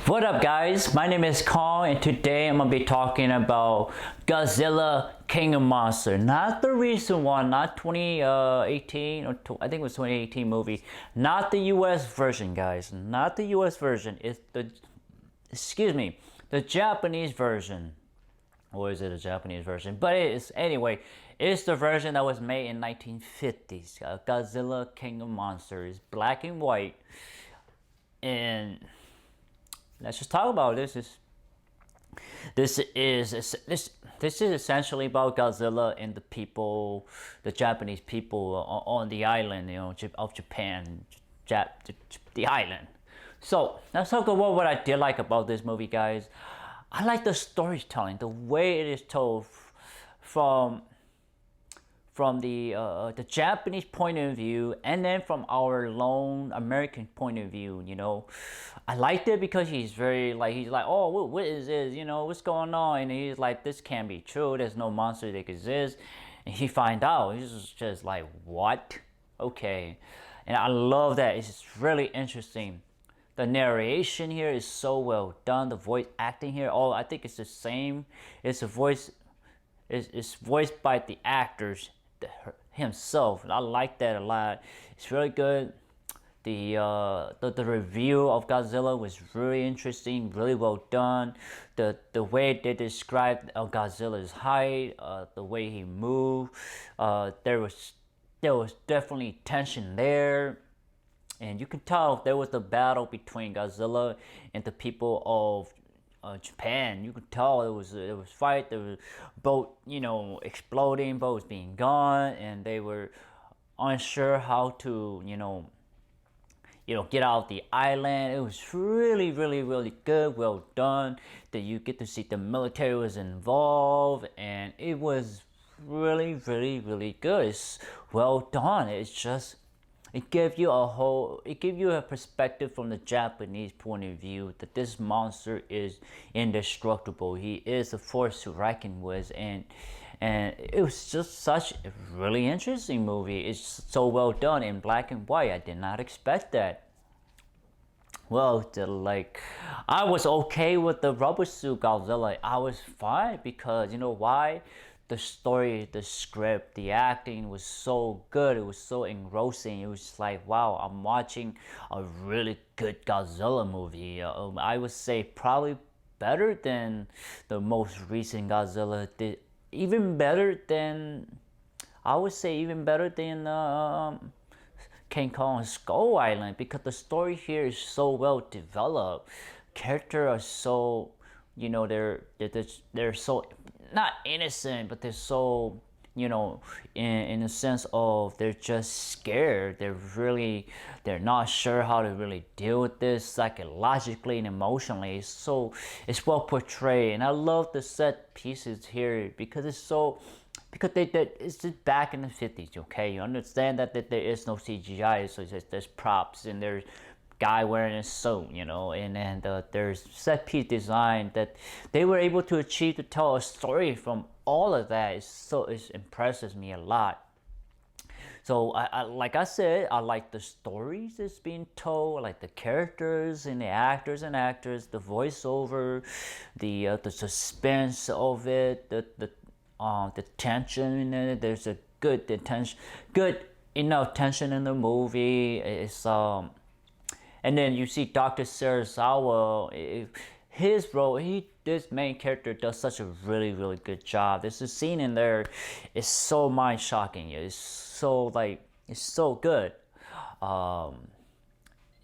What up guys, my name is Kong and today I'm going to be talking about Godzilla King of Monsters. Not the recent one, not 2018 or I think it was 2018 movie. Not the US version guys, not the US version. It's the Japanese version. Or is it a Japanese version? But it is, anyway, it's the version that was made in 1950s. Godzilla King of Monsters, black and white. And let's just talk about this. This is essentially about Godzilla and the people, the Japanese people on the island, of Japan, the island. So let's talk about what I did like about this movie, guys. I like the storytelling, the way it is told from the Japanese point of view, and then from our lone American point of view. I liked it because he's like, oh, what is this? What's going on? And he's like, this can't be true. There's no monster that exists. And he find out. He's just like, what? Okay. And I love that. It's really interesting. The narration here is so well done. The voice acting here, oh, I think it's the same. It's voiced by the actors himself. I like that a lot. It's really good. The review of Godzilla was really interesting, really well done. The way they described Godzilla's height, the way he moved, there was definitely tension there. And you can tell there was a battle between Godzilla and the people of Japan. You could tell it was fight. There was boat, exploding, boats being gone, and they were unsure how to, get out of the island. It was really, really, really good, well done. That you get to see the military was involved, and it was really, really, really good. It's well done. It gives you a perspective from the Japanese point of view that this monster is indestructible. He is a force to reckon with, and it was just such a really interesting movie. It's so well done in black and white. I did not expect that. Well, I was okay with the rubber suit Godzilla. I was fine because you know why? The story, the script, the acting was so good. It was so engrossing. It was like, wow, I'm watching a really good Godzilla movie. I would say probably better than the most recent Godzilla. Even better than, I would say even better than King Kong Skull Island, because the story here is so well developed. Characters are so, they're so not innocent, but they're so, in a sense of they're just scared. They're not sure how to really deal with this psychologically and emotionally. So it's well portrayed, and I love the set pieces here because it's just back in the 50s. Okay, you understand that there is no CGI, so there's props and there's guy wearing a suit, and then there's set piece design that they were able to achieve to tell a story from all of that. It impresses me a lot. So I like I said, I like the stories that's being told, I like the characters and the actors, the voiceover, the suspense of it, the tension in it. There's a good enough tension in the movie. It's and then you see Dr. Serizawa, his role, this main character does such a really, really good job. There's a scene in there, it's so mind shocking. It's so good.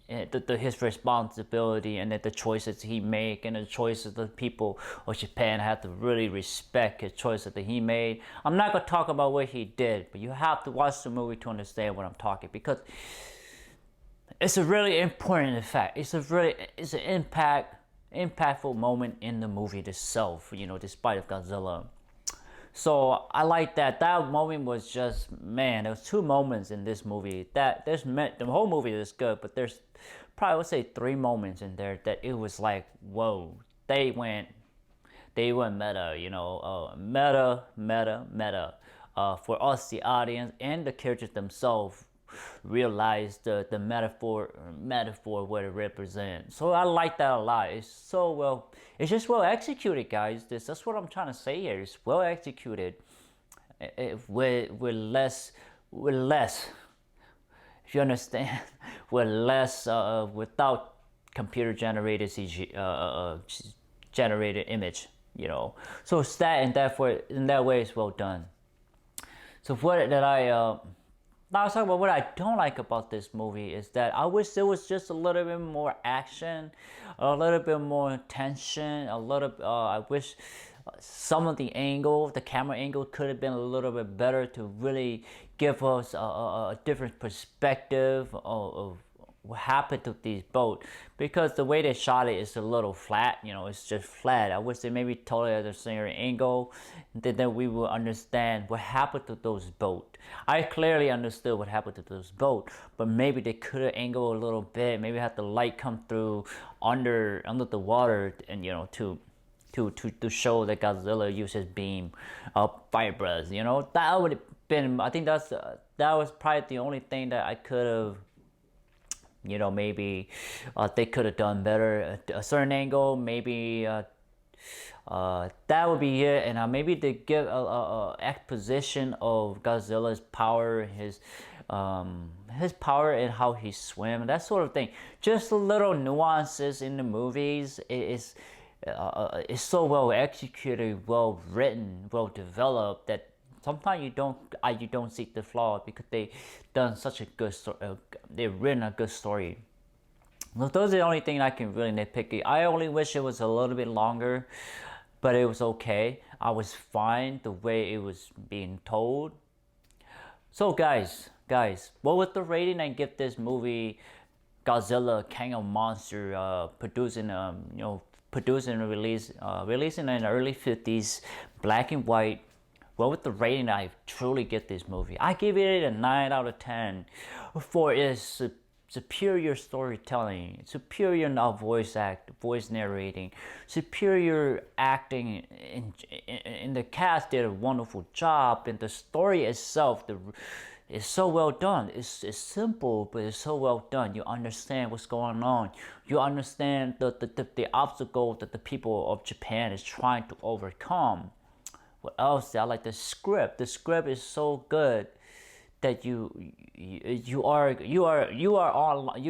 His responsibility and the choices he make and the choices the people of Japan have to really respect his choices that he made. I'm not gonna talk about what he did, but you have to watch the movie to understand what I'm talking, because it's a really important effect. It's an impactful moment in the movie itself. Despite of Godzilla. So I like that. That moment was just, man. There was two moments in this movie the whole movie is good, but there's probably, I would say, three moments in there that it was like, whoa. They went meta. Meta. For us, the audience, and the characters themselves. realize the metaphor what it represents. So I like that a lot. It's so well, it's just well executed, guys. That's what I'm trying to say here. It's well executed. With less, if you understand, with less without computer generated CG generated image, you know. So it's that, and therefore in that way it's well done. So what that I now let's talk about what I don't like about this movie is that I wish there was just a little bit more action, a little bit more tension, a little. I wish some of the camera angle could have been a little bit better to really give us a different perspective of what happened to these boats, because the way they shot it is a little flat, you know, it's just flat. I wish they maybe told it at a certain angle, then we will understand what happened to those boats. I clearly understood what happened to those boats, but maybe they could have angled a little bit, maybe had the light come through under the water, and you know, to show that Godzilla uses beam fibers, you know. That would have been, I think that was probably the only thing that I could have, you know, maybe they could have done better. A certain angle, maybe that would be it. And maybe they give a exposition of Godzilla's power, his power and how he swims, that sort of thing. Just a little nuances in the movies. It's so well executed, well written, well developed that sometimes you don't see the flaw, because they done such a good story. They've written a good story. So those are the only thing I can really nitpick. I only wish it was a little bit longer, but it was okay. I was fine the way it was being told. So guys, what was the rating I give this movie, Godzilla King of Monsters, releasing in the early 50s, black and white? What was the rating I truly get this movie? I give it a 9 out of 10 for its superior storytelling, superior voice narrating, superior acting. In the cast did a wonderful job, and the story itself is so well done. It's simple, but it's so well done. You understand what's going on. You understand the obstacle that the people of Japan is trying to overcome. What else? I like the script. The script is so good that you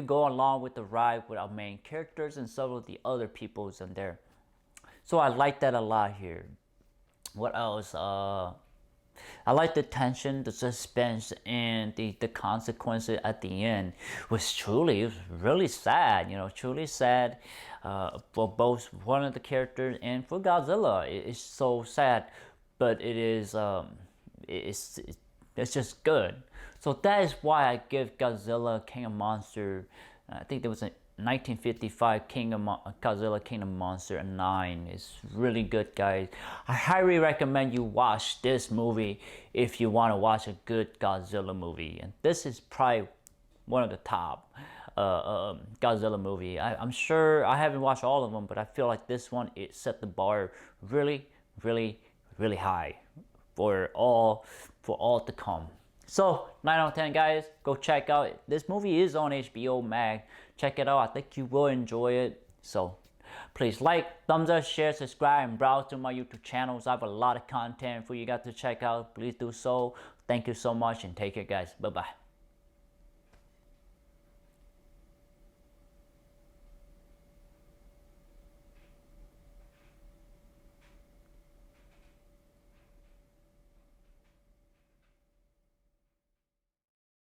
go along with the ride with our main characters and some of the other peoples in there. So I like that a lot here. What else? I like the tension, the suspense, and the consequences at the end. It was really sad, you know, truly sad for both one of the characters and for Godzilla. It's so sad, but it is it's just good. So that is why I give Godzilla King of Monsters, I think there was a 1955 Godzilla King of Monsters, a 9. It's really good, guys. I highly recommend you watch this movie if you want to watch a good Godzilla movie. And this is probably one of the top Godzilla movie. I'm sure I haven't watched all of them, but I feel like this one, it set the bar really high for all to come. So 9 out of 10, guys. Go check out. This movie is on HBO Max. Check it out. I think you will enjoy it. So please like, thumbs up, share, subscribe, and browse to my YouTube channels. I have a lot of content for you guys to check out. Please do so. Thank you so much, and take care, guys. Bye bye.